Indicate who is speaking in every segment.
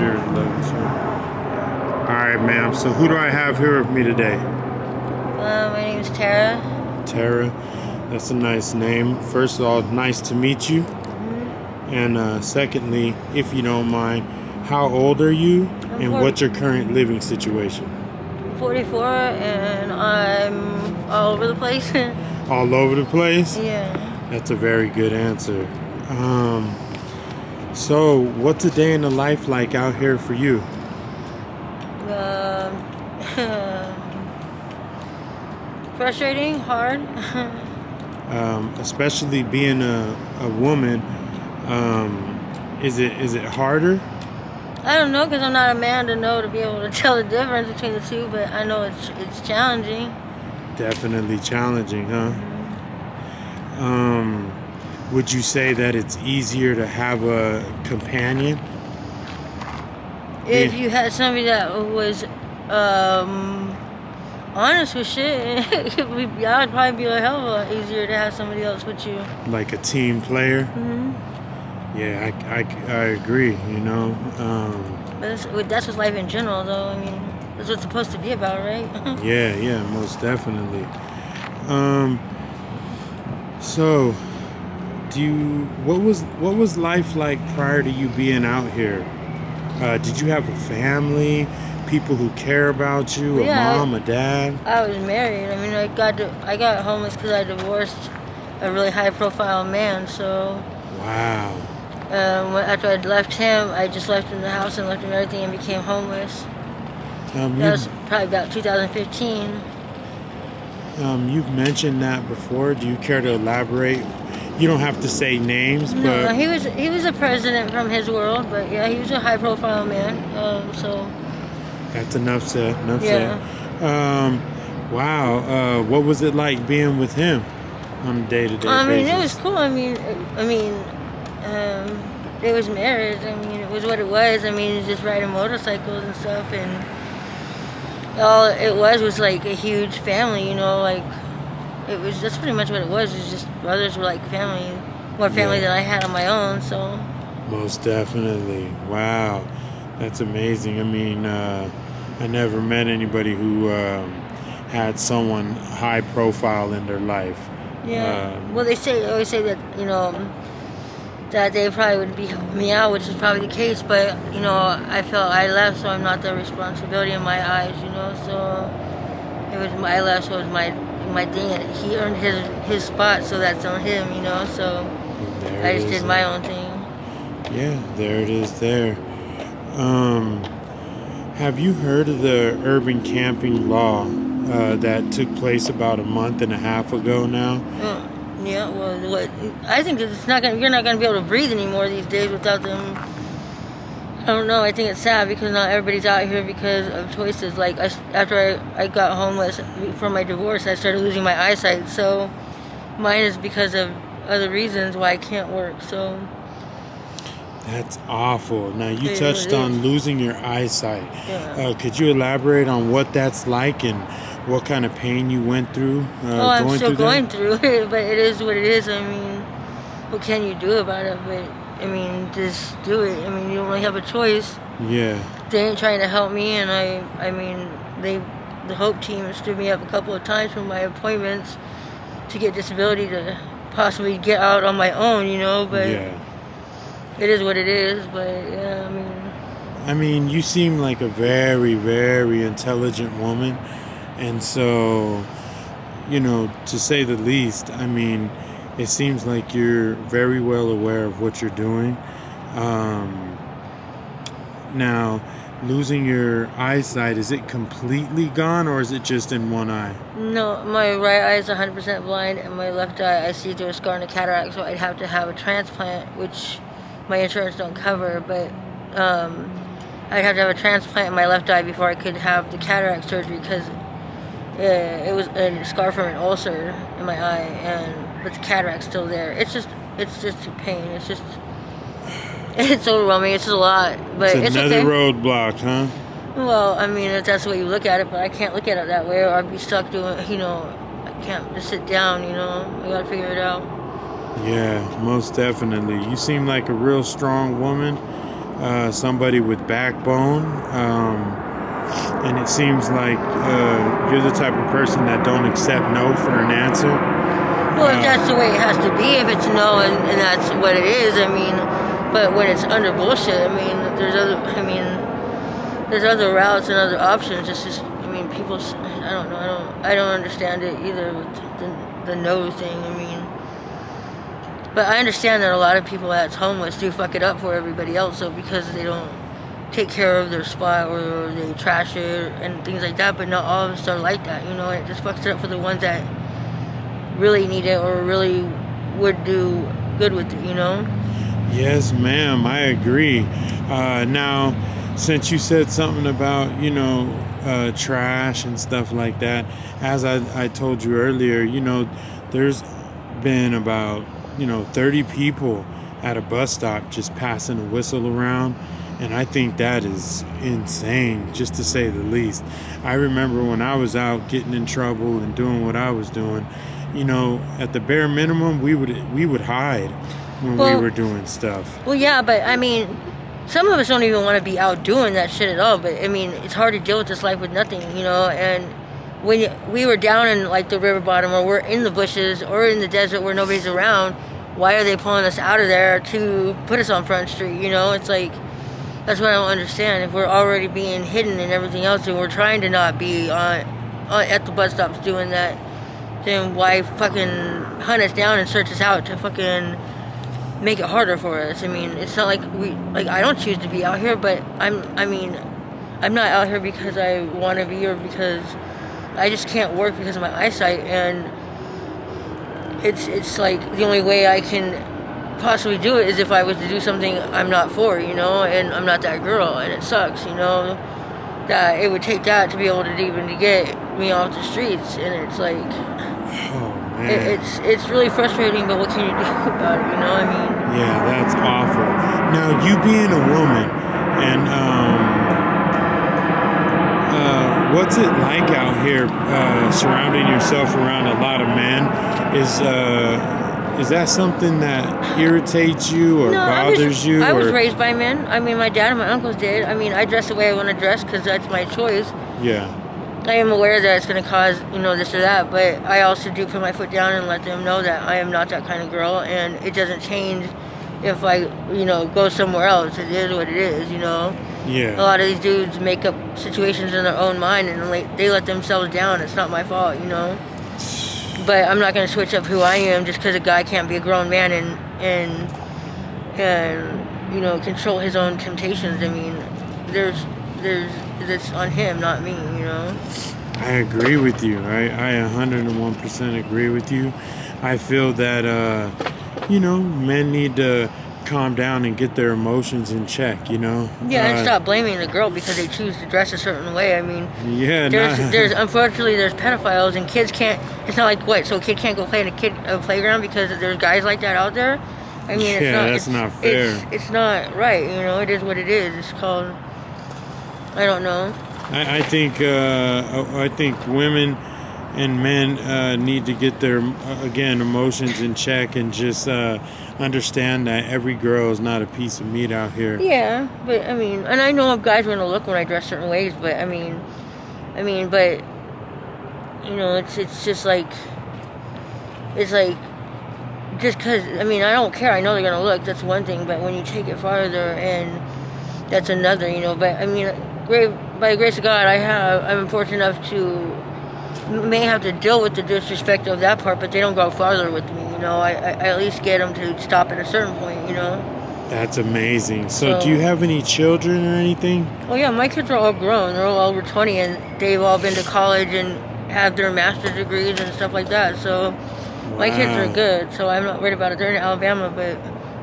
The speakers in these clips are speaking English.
Speaker 1: spirit of love and share. All right, ma'am. So who do I have here with me today?
Speaker 2: My name is Tara.
Speaker 1: Tara. That's a nice name. First of all, nice to meet you. And secondly, if you don't mind, how old are you and what's your current living situation?
Speaker 2: 44, and I'm all over the place.
Speaker 1: All over the place?
Speaker 2: Yeah.
Speaker 1: That's a very good answer. So what's a day in the life like out here for you?
Speaker 2: Frustrating, hard.
Speaker 1: Especially being a woman, is it harder?
Speaker 2: I don't know, because I'm not a man to be able to tell the difference between the two, but I know it's challenging.
Speaker 1: Definitely challenging, huh? Would you say that it's easier to have a companion?
Speaker 2: If you had somebody that was honest with shit, that would probably be a hell of a lot easier to have somebody else with you.
Speaker 1: Like a team player? Yeah, I agree, you know.
Speaker 2: But that's what's life in general, though. I mean, that's what it's supposed to be about, right?
Speaker 1: Yeah, most definitely. So, what was life like prior to you being out here? Did you have a family, people who care about you, a mom, a dad?
Speaker 2: I was married. I mean, I got homeless because I divorced a really high-profile man. So,
Speaker 1: wow.
Speaker 2: After I left him, I just left him the house and left him everything and became homeless. That was probably about 2015.
Speaker 1: You've mentioned that before. Do you care to elaborate? You don't have to say names, but
Speaker 2: no, he was a president from his world, but yeah, he was a high-profile man. So
Speaker 1: that's enough said.
Speaker 2: Yeah.
Speaker 1: Wow. What was it like being with him on a day-to-day basis?
Speaker 2: I mean, it was cool. It was marriage. I mean, it was what it was. I mean, just riding motorcycles and stuff, and all it was like a huge family, you know, like that's pretty much what it was. It's just brothers were like family, more family than I had on my own. So
Speaker 1: most definitely. Wow, that's amazing. I mean, I never met anybody who had someone high profile in their life.
Speaker 2: Yeah. Well, they always say that, you know, that they probably would be helping me out, which is probably the case, but, you know, I felt I left, so I'm not the responsibility in my eyes, you know, so I left, so it was my thing, and he earned his spot, so that's on him, you know, so I just did my own thing.
Speaker 1: Yeah, there it is there. Have you heard of the urban camping law that took place about a month and a half ago now?
Speaker 2: Yeah, well, I think that you're not gonna be able to breathe anymore these days without them. I don't know. I think it's sad because not everybody's out here because of choices. Like after I got homeless from my divorce, I started losing my eyesight. So mine is because of other reasons why I can't work. So
Speaker 1: that's awful. Now you touched on losing your eyesight.
Speaker 2: Yeah.
Speaker 1: Could you elaborate on what that's like and what kind of pain you went through?
Speaker 2: I'm still going through it, but it is what it is. I mean, what can you do about it? But I mean, just do it. I mean, you don't really have a choice.
Speaker 1: Yeah.
Speaker 2: They ain't trying to help me, and I mean, the Hope team stood me up a couple of times for my appointments to get disability to possibly get out on my own, you know. But it is what it is. But yeah,
Speaker 1: I mean, you seem like a very, very intelligent woman. And so, you know, to say the least, I mean, it seems like you're very well aware of what you're doing. Now, losing your eyesight, is it completely gone or is it just in one eye?
Speaker 2: No, my right eye is 100% blind, and my left eye, I see through a scar and a cataract, so I'd have to have a transplant, which my insurance don't cover, but I'd have to have a transplant in my left eye before I could have the cataract surgery because it was a scar from an ulcer in my eye, but the cataract's still there. It's just a pain. It's overwhelming. It's just a lot, but
Speaker 1: it's another
Speaker 2: okay.
Speaker 1: roadblock, huh?
Speaker 2: Well, I mean, if that's the way you look at it, but I can't look at it that way, or I'd be stuck doing, you know, I can't just sit down, you know. I gotta figure it out.
Speaker 1: Yeah, most definitely. You seem like a real strong woman, somebody with backbone. And it seems like you're the type of person that don't accept no for an answer.
Speaker 2: Well, if that's the way it has to be, if it's no and that's what it is, I mean, but when it's under bullshit, I mean, there's other routes and other options. It's just, I mean, people, I don't know, I don't understand it either with the no thing. I mean, but I understand that a lot of people that's homeless do fuck it up for everybody else, so because they don't take care of their spot or they trash it and things like that, but not all of us are like that, you know. It just fucks it up for the ones that really need it or really would do good with it, you know.
Speaker 1: Yes, ma'am, I agree. Now, since you said something about, trash and stuff like that, as I told you earlier, there's been about, 30 people at a bus stop just passing a whistle around. And I think that is insane, just to say the least. I remember when I was out getting in trouble and doing what I was doing, at the bare minimum, we would hide when we were doing stuff.
Speaker 2: Well, yeah, but I mean, some of us don't even want to be out doing that shit at all. But I mean, it's hard to deal with this life with nothing, And when we were down in like the river bottom, or we're in the bushes, or in the desert where nobody's around, why are they pulling us out of there to put us on Front Street? It's like, that's what I don't understand. If we're already being hidden and everything else, and we're trying to not be at the bus stops doing that, then why fucking hunt us down and search us out to fucking make it harder for us? I mean, it's not like I don't choose to be out here, but I'm not out here because I want to be or because I just can't work because of my eyesight, and it's like the only way I can possibly do it is if I was to do something I'm not for, and I'm not that girl, and it sucks, that it would take that to be able to get me off the streets, and it's like,
Speaker 1: oh man,
Speaker 2: it's really frustrating, but what can you do about it, I mean?
Speaker 1: Yeah, that's awful. Now, you being a woman, and what's it like out here, surrounding yourself around a lot of men? Is that something that irritates you or bothers you?
Speaker 2: I was raised by men. I mean, my dad and my uncles did. I mean, I dress the way I want to dress because that's my choice.
Speaker 1: Yeah.
Speaker 2: I am aware that it's going to cause, this or that, but I also do put my foot down and let them know that I am not that kind of girl, and it doesn't change if I, go somewhere else. It is what it is,
Speaker 1: Yeah.
Speaker 2: A lot of these dudes make up situations in their own mind, and they let themselves down. It's not my fault, But I'm not going to switch up who I am just because a guy can't be a grown man and control his own temptations. I mean, it's on him, not me,
Speaker 1: I agree with you. I 101% agree with you. I feel that, men need to calm down and get their emotions in check,
Speaker 2: Yeah, and stop blaming the girl because they choose to dress a certain way. I mean,
Speaker 1: yeah,
Speaker 2: unfortunately there's pedophiles and kids can't. It's not like what, so a kid can't go play in a playground because there's guys like that out there. I mean,
Speaker 1: that's not fair.
Speaker 2: It's not right. It is what it is. It's called. I don't know.
Speaker 1: I think women and men need to get their emotions in check and just understand that every girl is not a piece of meat out here.
Speaker 2: Yeah, but I mean, and I know guys are gonna look when I dress certain ways, but but it's just like, just because, I don't care. I know they're gonna look. That's one thing, but when you take it farther, and that's another, But by the grace of God, I'm fortunate enough to may have to deal with the disrespect of that part, but they don't go farther with me. I at least get them to stop at a certain point.
Speaker 1: That's amazing. So do you have any children or anything?
Speaker 2: Oh yeah, my kids are all grown. They're all over 20, and they've all been to college and have their master's degrees and stuff like that. So my kids are good. So I'm not worried about it. They're in Alabama, but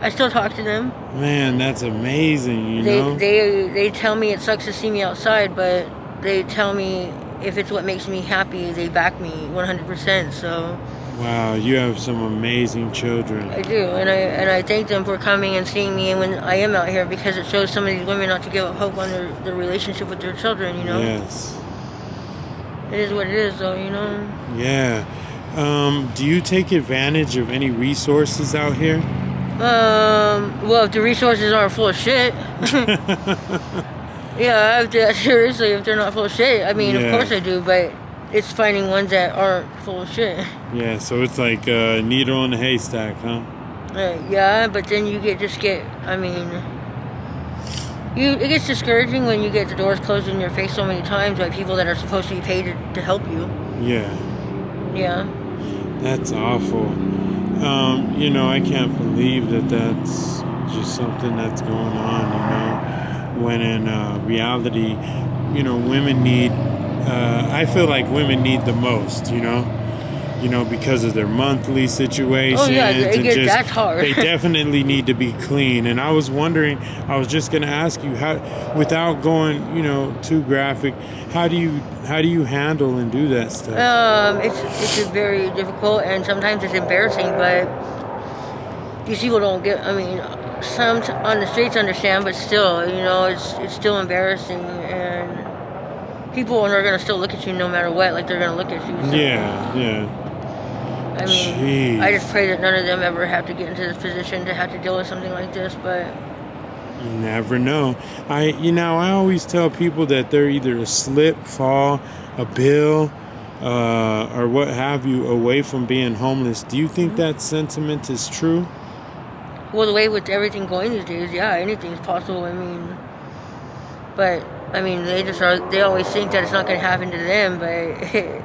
Speaker 2: I still talk to them.
Speaker 1: Man, that's amazing.
Speaker 2: They tell me it sucks to see me outside, but they tell me if it's what makes me happy, they back me 100%. So.
Speaker 1: Wow, you have some amazing children.
Speaker 2: I do, and I thank them for coming and seeing me when I am out here, because it shows some of these women not to give up hope on their relationship with their children.
Speaker 1: Yes.
Speaker 2: It is what it is, though.
Speaker 1: Yeah. Do you take advantage of any resources out here?
Speaker 2: Well, if the resources aren't full of shit. Yeah, seriously, if they're not full of shit, I mean, of
Speaker 1: Yeah.
Speaker 2: course I do, but it's finding ones that aren't full of shit.
Speaker 1: Yeah, so it's like a needle in a haystack, huh?
Speaker 2: Yeah, but then I mean, it gets discouraging when you get the doors closed in your face so many times by people that are supposed to be paid to help you.
Speaker 1: Yeah.
Speaker 2: Yeah.
Speaker 1: That's awful. I can't believe that that's just something that's going on, when in reality, women need, I feel like women need the most, because of their monthly situations.
Speaker 2: Oh yeah, that's hard.
Speaker 1: They definitely need to be clean. And I was wondering, I was just going to ask you, how, without going, too graphic, how do you handle and do that stuff?
Speaker 2: It's very difficult and sometimes it's embarrassing, but these people don't get. I mean, some on the streets understand, but still, it's still embarrassing, and people are gonna still look at you no matter what. Like they're gonna look at you. So.
Speaker 1: Yeah.
Speaker 2: I mean,
Speaker 1: Jeez.
Speaker 2: I just pray that none of them ever have to get into this position to have to deal with something like this, but.
Speaker 1: You never know. I always tell people that they're either a slip, fall, a bill, or what have you, away from being homeless. Do you think that sentiment is true?
Speaker 2: Well, the way with everything going these days, yeah, anything's possible. But they always think that it's not going to happen to them, but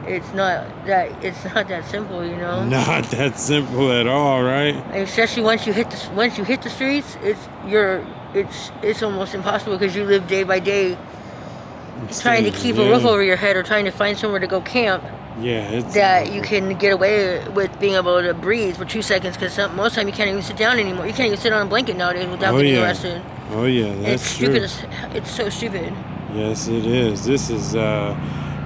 Speaker 2: it's not that simple,
Speaker 1: Not that simple at all, right?
Speaker 2: And especially once you hit the streets, it's almost impossible because you live day by day trying to keep a roof over your head or trying to find somewhere to go camp.
Speaker 1: Yeah,
Speaker 2: that you can get away with being able to breathe for 2 seconds, because most time you can't even sit down anymore. You can't even sit on a blanket nowadays without getting arrested.
Speaker 1: Oh yeah, that's true.
Speaker 2: It's stupid. It's so stupid.
Speaker 1: Yes, it is. This is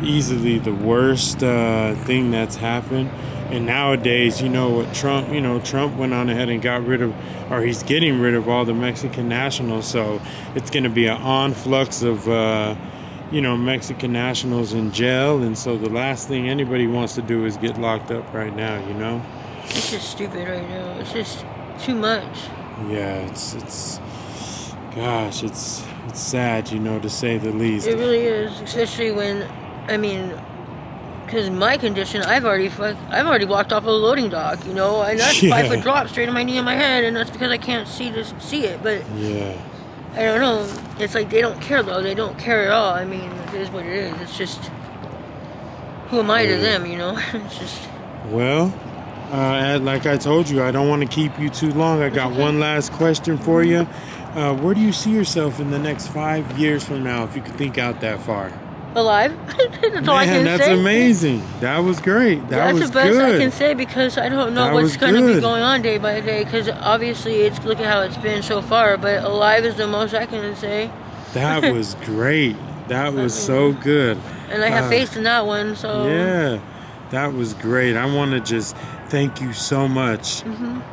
Speaker 1: easily the worst thing that's happened. And nowadays, what Trump went on ahead and got rid of, or he's getting rid of all the Mexican nationals. So it's going to be an influx of Mexican nationals in jail, and so the last thing anybody wants to do is get locked up right now,
Speaker 2: It's just stupid right now. It's just too much.
Speaker 1: Yeah, gosh, it's sad, to say the least.
Speaker 2: It really is, especially because my condition, I've already walked off a loading dock, and that's 5 foot drop straight on my knee and my head, and that's because I can't see it, but
Speaker 1: yeah.
Speaker 2: I don't know. It's like they don't care, though. They don't care at all. I mean, it is what it is. It's just, who am I to them, It's just...
Speaker 1: Well, like I told you, I don't want to keep you too long. I got one last question for you. Where do you see yourself in the next 5 years from now, if you could think out that far?
Speaker 2: Alive. That's all I can
Speaker 1: that's
Speaker 2: say.
Speaker 1: amazing. That was great. That's
Speaker 2: the best I can say, because I don't know what's going to be going on day by day, because obviously look at how it's been so far, but alive is the most I can say.
Speaker 1: That was great. That was so good.
Speaker 2: And I have faith in that one, so...
Speaker 1: Yeah, that was great. I want to just thank you so much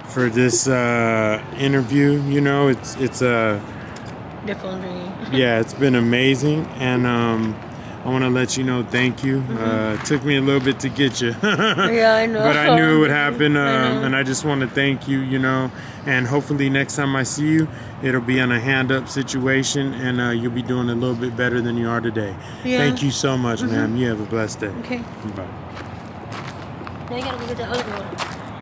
Speaker 1: for this interview. It's
Speaker 2: definitely.
Speaker 1: Yeah, it's been amazing, and I want to let you know thank you. It took me a little bit to get you.
Speaker 2: Yeah, I know.
Speaker 1: But I knew it would happen, and I just want to thank you, and hopefully next time I see you, it'll be on a hand-up situation, and you'll be doing a little bit better than you are today.
Speaker 2: Yeah.
Speaker 1: Thank you so much, ma'am. You have a blessed day.
Speaker 2: Okay.
Speaker 1: Bye.
Speaker 2: Now you gotta go get the other one.